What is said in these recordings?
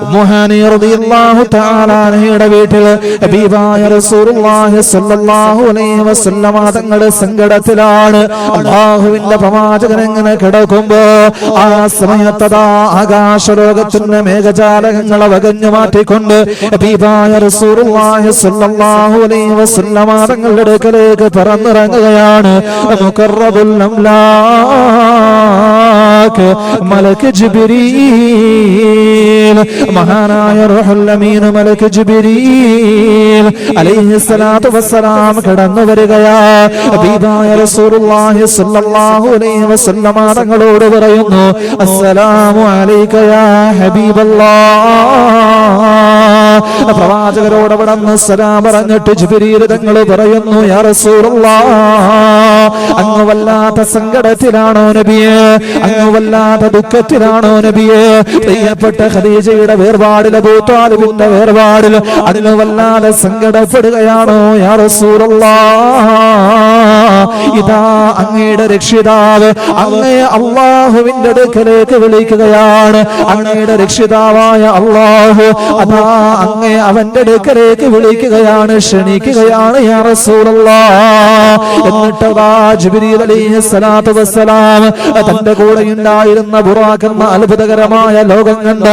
ഉമ്മുഹാനി റളിയല്ലാഹു തആല അൻഹയുടെ വീട്ടിൽ ഹബീബായ റസൂലുള്ളാഹി സ്വല്ലല്ലാഹു അലൈഹി വസല്ലമ തങ്ങളുടെ സങ്കടത്തിലാണ്. അല്ലാഹുവിന്റെ പ്രവാചകൻ എങ്ങനെ കിടക്കുമ്പോ ആ സമയത്തതാ ആകാശലോകത്തിന്റെ മേഘജാലകങ്ങളെ വകഞ്ഞു മാറ്റിക്കൊണ്ട് ഹബീബായ റസൂലുള്ളാഹി സ്വല്ലല്ലാഹു അലൈഹി വസല്ലമ തങ്ങളുടെ അടുക്കലേക്ക് പറന്നിറങ്ങുകയാണ്. മുഖറബുൽ അംലാക്ക് മലക്ക് ജിബ്രീൽ, മഹാനായ റൂഹുൽ അമീൻ മലക്ക് ജിബ്രീൽ അലൈഹിസ്സലാത്തു വസ്സലാം കടന്നു വരികയാ. ഹബീബായ റസൂലുള്ളാഹി സ്വല്ലല്ലാഹു അലൈഹി വസല്ലമ തങ്ങളോട് പറയുന്നു, അസ്സലാമു അലൈക യാ ഹബീബല്ലാഹ്. പ്രവാചകരോട് അവിടെ സലാം പറഞ്ഞിട്ട് ജിബ്രീൽ തങ്ങൾ പറയുന്നു, യാ റസൂലുള്ളാഹ്, അങ്ങ് വല്ലാത്ത സങ്കടത്തിലാണോ നബിയേ? അങ്ങ് വല്ലാത്ത ദുഃഖത്തിലാണോ നബിയേ? പ്രിയപ്പെട്ട ഖദീജയുടെ വേർപാടിൽ, അബൂ ത്വാലിബിന്റെ വേർപാടിൽ അങ്ങ് വല്ലാതെ സങ്കടപ്പെടുകയാണോ യാ റസൂലുള്ളാഹ്? ഇതാ അങ്ങയുടെ രക്ഷിതാവ് അങ്ങയെ അല്ലാഹുവിന്റെ അടുക്കലേക്ക് വിളിക്കുകയാണ്. അങ്ങയുടെ രക്ഷിതാവായ അല്ലാഹു അതാ അങ്ങയെ അവന്റെ അടുക്കലേക്ക് വിളിക്കുകയാണ്, ക്ഷണിക്കുകയാണ് യാ റസൂലുള്ളാഹ്. എന്നിട്ട് ജിബ്രീൽ അലൈഹിസ്സലാത്തു വസ്സലാം തന്റെ കൂടെ ഉണ്ടായിരുന്ന ബുറാഖ് എന്ന അത്ഭുതകരമായ ലോകം കണ്ട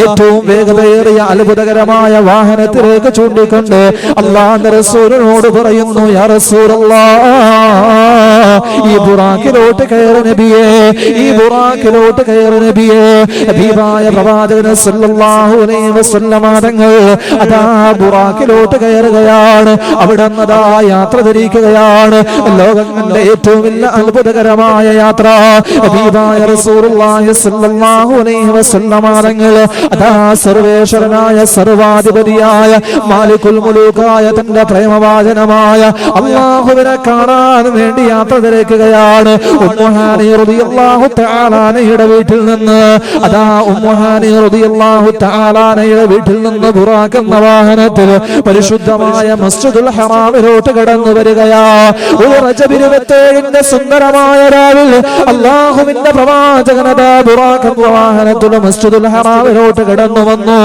ഏറ്റവും വേഗതയേറിയ അത്ഭുതകരമായ വാഹനത്തിലേക്ക് ചൂണ്ടിക്കൊണ്ട് അല്ലാഹുവിന്റെ റസൂലിനോട് പറയുന്നു, യാ റസൂലുള്ളാഹ്, ഈ ബുറാഖിലോട്ട് കയറ് നബിയേ, ഈ ബുറാഖിലോട്ട് കയറ് നബിയേ. ഹബീബായ പ്രവാചകൻ സല്ലല്ലാഹു അലൈഹി വസല്ലമ തങ്ങൾ അതാ ബുറാഖിലോട്ട് കയറുകയാണ്. അവിടെ നിന്നതാ യാത്ര തിരിക്കുകയാണ്. ലോകം കണ്ട ഏറ്റവും വലിയ അത്ഭുതകരമായ യാത്ര. ഹബീബായ റസൂലുള്ളാഹി സ്വല്ലല്ലാഹു അലൈഹി വസല്ലമ തങ്ങൾ അതാ സർവേശ്വരനായ സർവാധിപതിയായ മാലികുൽ മുലൂക്കായ തന്റെ പ്രേമവാചനമായ അല്ലാഹുവിനെ കാണാൻ വേണ്ടി യാത്ര തിരിക്കുകയാണ്. ഉമ്മുഹാനി റളിയല്ലാഹു തആല അൻഹയുടെ വീട്ടിൽ നിന്ന് അതാ ഉമ്മുഹാനി റളിയല്ലാഹു തആല അൻഹയുടെ വീട്ടിൽ നിന്ന് ബുറാഖ് എന്ന വാഹനത്തിൽ പരിശുദ്ധമായ മസ്ജിദുൽ ഹറാമിലോട്ട് കടന്നു വരികയാ. ഒരു റജബ് 27 സുന്ദരമായ രാവിൽ അല്ലാഹുവിന്റെ പ്രവാചകൻ അതാ ബുറാഖ് എന്ന വാഹനത്തിൽ മസ്ജിദുൽ ഹറാമിലോട്ട് കടന്നു വന്നു.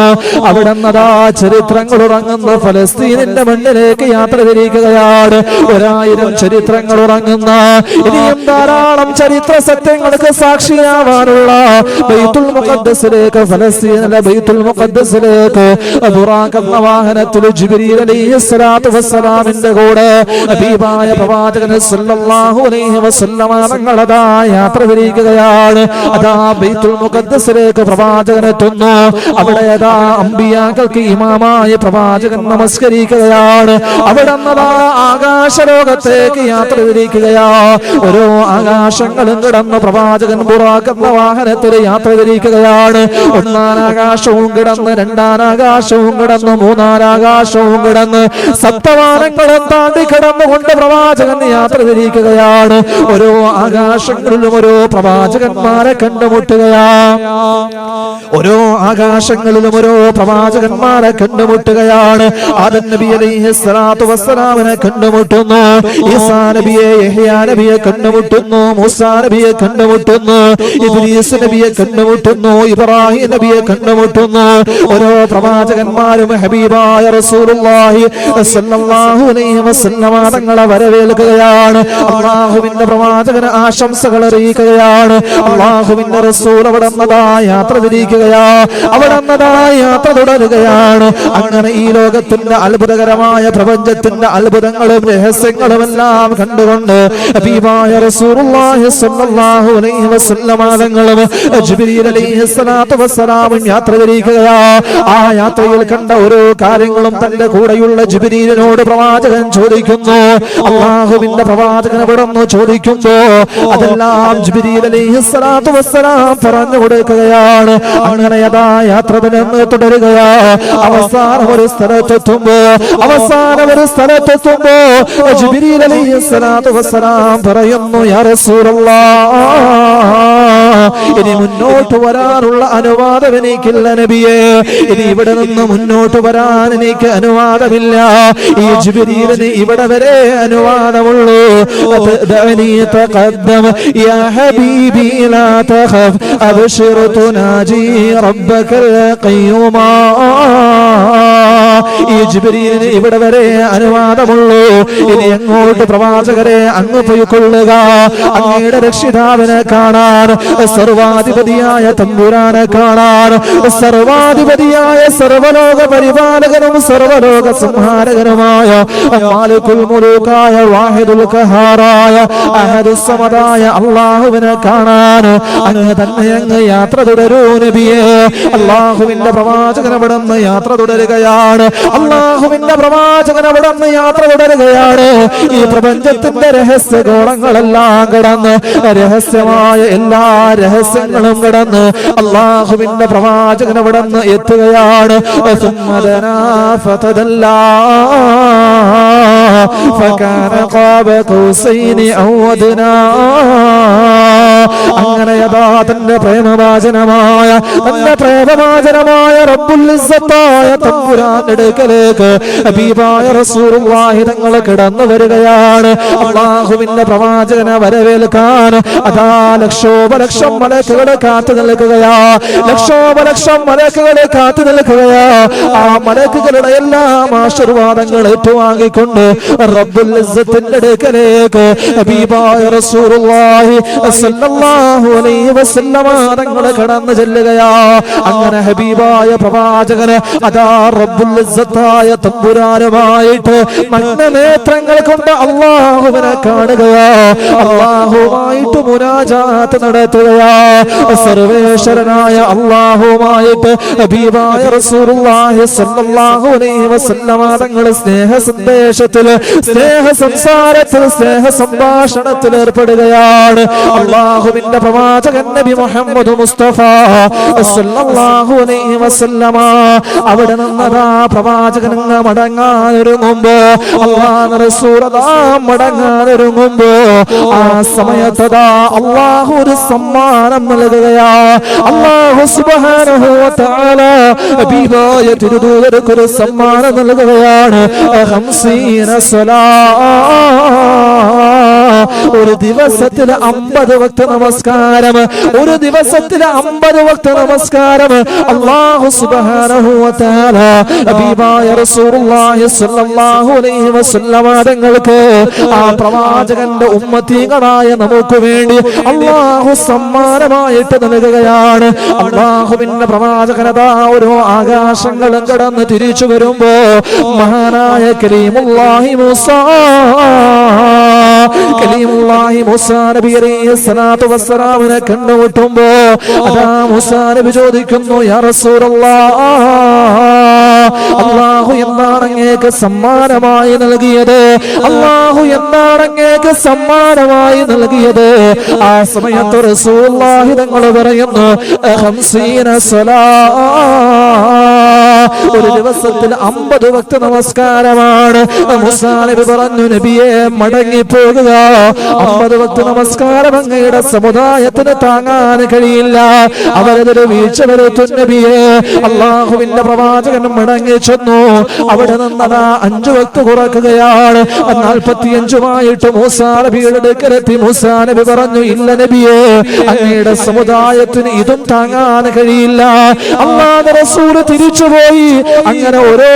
അവിടെ നിന്നതാ ചരിത്രങ്ങൾ ഉറങ്ങുന്ന ഫലസ്തീനിന്റെ മണ്ണിലേക്ക് യാത്ര തിരിക്കുകയാണ്. 1000 ചരിത്രങ്ങൾ ഉറങ്ങുന്ന ഇനിയും ധാരാളം ചരിത്ര സത്യങ്ങൾക്ക് സാക്ഷിയാവാനുള്ള ബൈത്തുൽ മുഖദ്ദസിലേക്ക്, ഫലസ്തീനിലെ ബൈത്തുൽ മുഖദ്ദസിലേക്ക് ബുറാഖ് എന്ന വാഹനത്തിൽ ജിബ്രീൽ അലൈഹിസ്സലാത്തു വസ്സലാമിന്റെ കൂടെ ഹബീബായ പ്രവാചകൻ സല്ലല്ലാഹു അലൈഹി വസല്ലമ തങ്ങൾ അതാ യാത്ര തിരിക്കുകയാണ്. അതാ ബൈത്തുൽ മുഖദ്ദസിലേക്ക് പ്രവാചകൻ എത്തുന്നു. അവിടെ അതാ അമ്പിയാക്കൾക്ക് ഇമാമായ പ്രവാചകൻ നമസ്കരിക്കുകയാണ്. അവിടെ നിന്നതാ ആകാശലോകത്തേക്ക് യാത്ര തിരിക്കുകയാ. ഓരോ ആകാശങ്ങളും കിടന്ന് പ്രവാചകൻ ബുറാഖ് എന്ന വാഹനത്തിൽ യാത്ര തിരിക്കുകയാണ്. ഒന്നാം ആകാശവും കിടന്ന്, രണ്ടാം ആകാശവും കിടന്ന്, മൂന്നാം ആകാശവും കിടന്ന്, സപ്തവാനങ്ങളും താണ്ടി കിടന്നുകൊണ്ട് പ്രവാചകൻ യാത്ര തിരിക്കുകയാണ്. ഓരോ ആകാശങ്ങളിലും ഓരോ പ്രവാചകന്മാരെ കണ്ടുമുട്ടുകയാ. ഓരോ ആകാശങ്ങളിലും ഓരോ പ്രവാചകന്മാരെ കണ്ടുമുട്ടുകയാണ്. ആദം നബി അലൈഹിസ്സലാത്തു വസ്സലാമിനെ കണ്ടുമുട്ടുന്നു, ഈസാ നബിയെ, യഹ്യാ നബിയെ കണ്ടുമുട്ടുന്നു, മൂസാ നബിയെ കണ്ടുമുട്ടുന്നു, ഇദ്രീസ് നബിയെ കണ്ടുമുട്ടുന്നു, ഇബ്രാഹിം നബിയെ കണ്ടുമുട്ടുന്നു. ഓരോ പ്രവാചകന്മാരും ഹബീബായ റസൂലുള്ളാഹി സ്വല്ലല്ലാഹു അലൈഹി വസല്ലമ തങ്ങളെ വരവേൽക്കുകയാണ്. അല്ലാഹുവിന്റെ പ്രവാചകന് ആശംസകൾ അറിയിക്കുകയാണ്. അല്ലാഹുവിന്റെ റസൂൽ അവിടെ നിന്നതാ യാത്ര തിരിക്കുകയാ. അവിടെ നിന്നതാ യാത്ര തുടരുകയാണ്. അങ്ങനെ ഈ ലോകത്തിന്റെ അത്ഭുതകരമായ പ്രപഞ്ചത്തിന്റെ അത്ഭുതങ്ങളും രഹസ്യങ്ങളും എല്ലാം കണ്ടുകൊണ്ട് ഹബീബായ റസൂലുള്ളാഹി സ്വല്ലല്ലാഹു അലൈഹി വസല്ലമ തങ്ങളും ജിബ്രീൽ അലൈഹിസ്സലാത്തു വസ്സലാമും യാത്ര തിരിക്കുകയാ. ആ യാത്രയിൽ കണ്ട ഓരോ കാര്യങ്ങളും തന്റെ കൂടെയുള്ള ജിബ്രീലിനോട് പ്രവാചകൻ ചോദിക്കുന്നു. അല്ലാഹുവിന്റെ പ്രവാചകൻ ഇവിടുന്ന് ചോദിക്കുമ്പോ അതെല്ലാം ജിബ്രീൽ അലൈഹിസ്സലാത്തു വസ്സലാം പറഞ്ഞു കൊടുക്കുകയാണ്. അങ്ങനെ അതാ യാത്ര തുടരുകയാ. അവസാനം ഒരു സ്ഥലത്തെത്തുമ്പോ ജിബ്രീൽ അലൈഹിസ്സലാത്തു വസ്സലാം പറയുന്നു, യാ റസൂലല്ലാഹ്, ഇനി മുന്നോട്ട് വരാനുള്ള അനുവാദം എനിക്കില്ല നബിയെ. ഇനി ഇവിടെ നിന്ന് മുന്നോട്ട് വരാൻ എനിക്ക് അനുവാദമില്ല. ഈ ജിബ്രീലിന് ഇവിടെ വരെ അനുവാദമുള്ളൂ. തഖദ്ദം യാ ഹബീബി ലാ തഖഫ് അബ്ശിർ തുനാജി റബ്ബകൽ ഖയ്യൂമാ. ഈ ജിബ്രീലിന് ഇവിടെ വരെ അനുവാദമുള്ളൂ. ഇനി അങ്ങോട്ട് പ്രവാചകരെ അങ്ങ് പോയിക്കൊള്ളുക. അങ്ങയുടെ രക്ഷിതാവിനെ കാണാൻ, സർവാധിപതിയായ തമ്പുരാനെ കാണാൻ, സർവാധിപതിയായ സർവലോക പരിപാലകനും സർവലോക സംഹാരകനുമായ മാലികുൽ മുലൂക്കായ വാഹിദുൽ ഖഹാറായ അഹദുസ് സമദായ അല്ലാഹുവിനെ കാണാൻ അങ്ങ് തന്നെ അങ്ങ് യാത്ര തുടരൂ നബിയേ. അല്ലാഹുവിന്റെ പ്രവാചകൻ അവിടുന്ന് യാത്ര തുടരുകയാണ്. അല്ലാഹുവിന്റെ പ്രവാചകൻ അവിടുന്ന് യാത്ര തുടരുകയാണ്. ഈ പ്രപഞ്ചത്തിന്റെ രഹസ്യഗോളങ്ങളെല്ലാം കടന്ന്, രഹസ്യമായ എല്ലാ രഹസ്യങ്ങളും കടന്ന് അല്ലാഹുവിന്റെ പ്രവാചകൻ അവിടുന്ന് എത്തുകയാണ്. അങ്ങനെ യഥാ തന്റെ പ്രേമവാചനമായ റബ്ബുൽ ഇസ്സത്തായ തമ്പുരാന്റെ അടുക്കലേക്ക് ഹബീബായ റസൂലുള്ളാഹി തങ്ങൾ കടന്നു വരികയാണ്. അല്ലാഹുവിന്റെ പ്രവാചകനെ വരവേൽക്കാൻ അതാ ലക്ഷോപലക്ഷം മലക്കുകൾ കാത്തു നിൽക്കുകയാ. ലക്ഷോപലക്ഷം മലക്കുകൾ കാത്തു നിൽക്കുകയാ. ആ മലക്കുകളുടെ എല്ലാം ആശീർവാദങ്ങൾ ഏറ്റുവാങ്ങിക്കൊണ്ട് റബ്ബുൽ ഇസ്സത്തിന്റെ അടുക്കലേക്ക് ഹബീബായ റസൂലുള്ളാഹി സ്വല്ലല്ലാഹു അലൈഹി വസല്ലമ തങ്ങൾ കടന്നു ചെല്ലുകയാ. അങ്ങനെ ഹബീബായ പ്രവാചകന് അതാ റബ്ബുൽ ഇസ്സത്തായ തമ്പുരാനുമായിട്ട് മഗ്നനേത്രങ്ങൾ കൊണ്ട് അല്ലാഹുവിനെ കാണുകയാ. അല്ലാഹുവായിട്ട് മുനാജാത്ത് നടത്തുകയാ. സർവേശ്വരനായ അല്ലാഹുവായിട്ട് ഹബീബായ റസൂലുള്ളാഹി സ്വല്ലല്ലാഹു അലൈഹി വസല്ലമ തങ്ങൾ സ്നേഹ സന്ദേശത്തിൽ, സ്നേഹ സംസാരത്തിൽ, സ്നേഹ സംഭാഷണത്തിൽ ഏർപ്പെടുകയാണ്. അല്ലാഹുവിന്റെ പ്രവാചകൻ നബി മുഹമ്മദ് മുസ്തഫ സ്വല്ലല്ലാഹു അലൈഹി വസല്ലമ അവിടെ നിന്നതാ പ്രവാചകൻ മടങ്ങാനൊരുങ്ങുമ്പോ, അല്ലാഹുവിന്റെ റസൂൽ മടങ്ങാനൊരുങ്ങുമ്പോ ആ സമയത്തതാ അല്ലാഹു ഒരു സമ്മാനം നൽകുകയാ. അല്ലാഹു സുബ്ഹാനഹു വ തആല ഹബീബായ തിരുദൂതർക്ക് ഒരു സമ്മാനം നൽകുകയാണ്. 50 ഒരു ദിവസത്തിൽ 50 വക്ത നമസ്കാരം, ഒരു ദിവസത്തിൽ 50 വക്ത നമസ്കാരം അല്ലാഹു സുബ്ഹാനഹു വ തആല ഹബീബായ റസൂലുള്ളാഹി സ്വല്ലല്ലാഹു അലൈഹി വസല്ലമ തങ്ങൾക്ക് ആ പ്രവാചകന്റെ ഉമ്മത്തികളായ നമുക്ക് വേണ്ടി അല്ലാഹു സമ്മാനമായിട്ട് നൽകുകയാണ്. അല്ലാഹുവിന്റെ പ്രവാചകനതാ ഓരോ ആകാശങ്ങളും കടന്ന് തിരിച്ചു വരുമ്പോ മഹാനായ കലീമുല്ലാഹി മൂസാ നബി അലൈഹി സ്വലാത്തു വസ്സലാമിനെ കണ്ടുമുട്ടുമ്പോ അതാ മൂസാ നബി ചോദിക്കുന്നു, യാ റസൂലല്ലാഹ്, അല്ലാഹു എന്താണ് അങ്ങേക്ക് സമ്മാനമായി നൽകിയത്? അല്ലാഹു എന്താണ് അങ്ങേക്ക് സമ്മാനമായി നൽകിയത്? ആ സമയത്ത് റസൂലുള്ളാഹി തങ്ങൾ പറയുന്നു, 50 സ്വലാത്ത്, ഒരു ദിവസത്തിൽ 50 വക്ത നമസ്കാരമാണ്. മൂസാ നബി പറഞ്ഞു, നബിയെ മടങ്ങിപ്പോകുക, 50 വക്ത നമസ്കാരം അങ്ങയുടെ സമുദായത്തിന് താങ്ങാൻ കഴിയില്ല, അവരതൊരു വീഴ്ച വരുത്തും നബിയെ. അല്ലാഹുവിന്റെ പ്രവാചകൻ മടങ്ങി ചെന്നു. അവിടെ നിന്നതാ 5 വക്ത കുറക്കുകയാണ്. 45 മൂസാ നബിയുടെ അടുക്കലെത്തി. മൂസാ നബി പറഞ്ഞു, ഇല്ല നബിയെ, അങ്ങയുടെ സമുദായത്തിന് ഇതും താങ്ങാൻ കഴിയില്ല. അല്ലാഹുവിന്റെ റസൂൽ തിരിച്ചുപോയി. അങ്ങനെ ഓരോ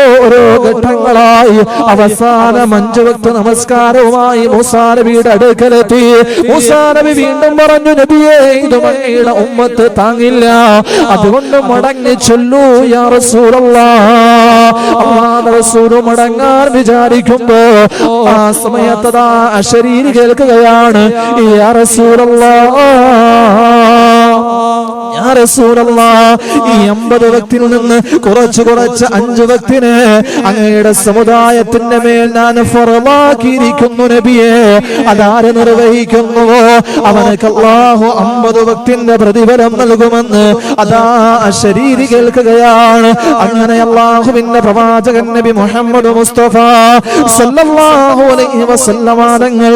ഘട്ടങ്ങളായി അവസാനം 5 വക്ത നമസ്കാരവുമായി മൂസാ നബിയുടെ അടുക്കലെത്തി. മൂസാ നബി വീണ്ടും പറഞ്ഞു, നബിയെ, ഇത് അങ്ങയുടെ ഉമ്മത്ത് താങ്ങില്ല, അതുകൊണ്ട് മടങ്ങി ചൊല്ലൂ യാ റസൂലല്ലാഹ്. അല്ലാഹുവിന്റെ റസൂൽ മടങ്ങാൻ വിചാരിക്കുമ്പോ ആ സമയത്തതാ അശരീരി കേൾക്കുകയാണ്, യാ റസൂലല്ലാഹ്, യാ റസൂലല്ലാഹ്, ഈ 50 വക്തിൽ നിന്ന് കുറച്ച് 5 വക്തിന് അങ്ങയുടെ സമുദായത്തിന്റെ മേൽ ഞാൻ ഫർളാക്കിയിരിക്കുന്നു നബിയേ. അതാര് നിർവഹിക്കുന്നുവോ അവനക്ക് അല്ലാഹു 50 വക്തിന്റെ പ്രതിഫലം നൽകുമെന്ന് അതാ ശരീരി കേൾക്കുകയാണ്. അങ്ങനെ അല്ലാഹുവിന്റെ പ്രവാചകൻ നബി മുഹമ്മദ് മുസ്തഫ സല്ലല്ലാഹു അലൈഹി വസല്ലമ തങ്ങൾ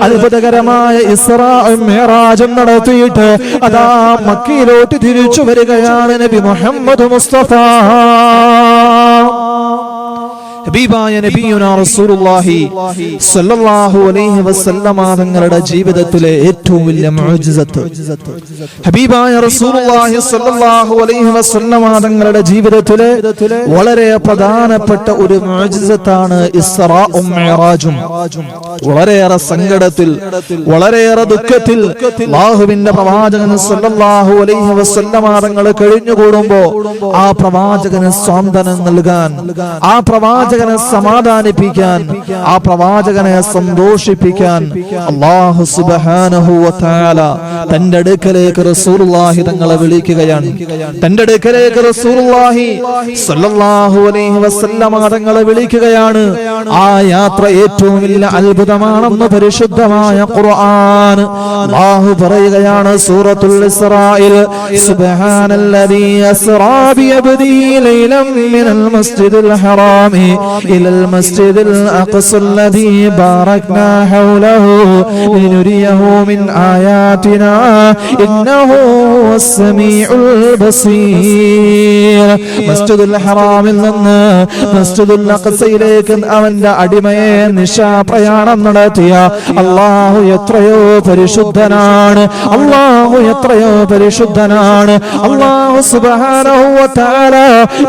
അത്ഭുതകരമായ ഇസ്രാഉം മിഅ്റാജും നടത്തിയിട്ട് അതാ മക്കയിലോട്ട് തിരിച്ചു വരികയാണ് നബി മുഹമ്മദ് മുസ്തഫ. ഹബീബായ നബിയുനാ റസൂലുള്ളാഹി സ്വല്ലല്ലാഹു അലൈഹി വസല്ലമ തങ്ങളുടെ ജീവിതത്തിലെ ഏറ്റവും വലിയ മുഅ്ജിസത്ത്, ഹബീബായ റസൂലുള്ളാഹി സ്വല്ലല്ലാഹു അലൈഹി വസല്ലമ തങ്ങളുടെ ജീവിതത്തിലെ വളരെ പ്രധാനപ്പെട്ട ഒരു മുഅ്ജിസത്താണ് ഇസ്റാഉം മിഅ്റാജും. വളരെയേറെ സങ്കടത്തിൽ, വളരെയേറെ ദുഃഖത്തിൽ അല്ലാഹുവിന്റെ പ്രവാചകൻ സ്വല്ലല്ലാഹു അലൈഹി വസല്ലമ തങ്ങൾ കഴിഞ്ഞുകൂടുമ്പോൾ ആ പ്രവാചകന് സാന്ത്വനം നൽകാൻ, ആ പ്രവാചകനെ സമാധാനിപ്പിക്കാൻ, ആ പ്രവാചകനെ സന്തോഷിപ്പിക്കാൻ അല്ലാഹു സുബ്ഹാനഹു വ തആല തന്റെ അടുക്കലേക്ക് റസൂലുള്ളാഹി തങ്ങളെ വിളിക്കുകയാണ്. തന്റെ അടുക്കലേക്ക് റസൂലുള്ളാഹി സ്വല്ലല്ലാഹു അലൈഹി വസല്ലമ തങ്ങളെ വിളിക്കുകയാണ്. ആ യാത്ര ഏറ്റവും വലിയ അത്ഭുതമാണെന്ന് പരിശുദ്ധമായ ഖുർആൻ അല്ലാഹു പറയുകയാണ് സൂറത്തുൽ ഇസ്രായിൽ, സുബ്ഹാനല്ലദീ അസ്റാ ബിഅബ്ദി ലൈലൻ മിനൽ മസ്ജിദിൽ ഹറാമി ഇലൽ മസ്ജിദിൽ അഖ്സൽ ലദീ ബാറക്നാ ഹൗലഹു ലിനുരിയഹു മിൻ ആയാതിനാ ഇന്നഹു ഹുവസ് സമീഉൽ ബസീർ. മസ്ജിദുൽ ഹറാമിൽ നിന്ന് മസ്ജിദുൽ അഖ്സയിലേക്ക് അവന്റെ അടിമയെ നിശാപ്രയാണം നടത്തിയ അല്ലാഹു എത്രയോ പരിശുദ്ധനാണ്, അല്ലാഹു എത്രയോ പരിശുദ്ധനാണ്, അല്ലാഹു സുബ്ഹാനഹു വ തആല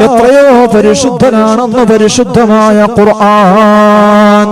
എത്രയോ പരിശുദ്ധനാണെന്ന് പരിശുദ്ധമായ ഖുർആൻ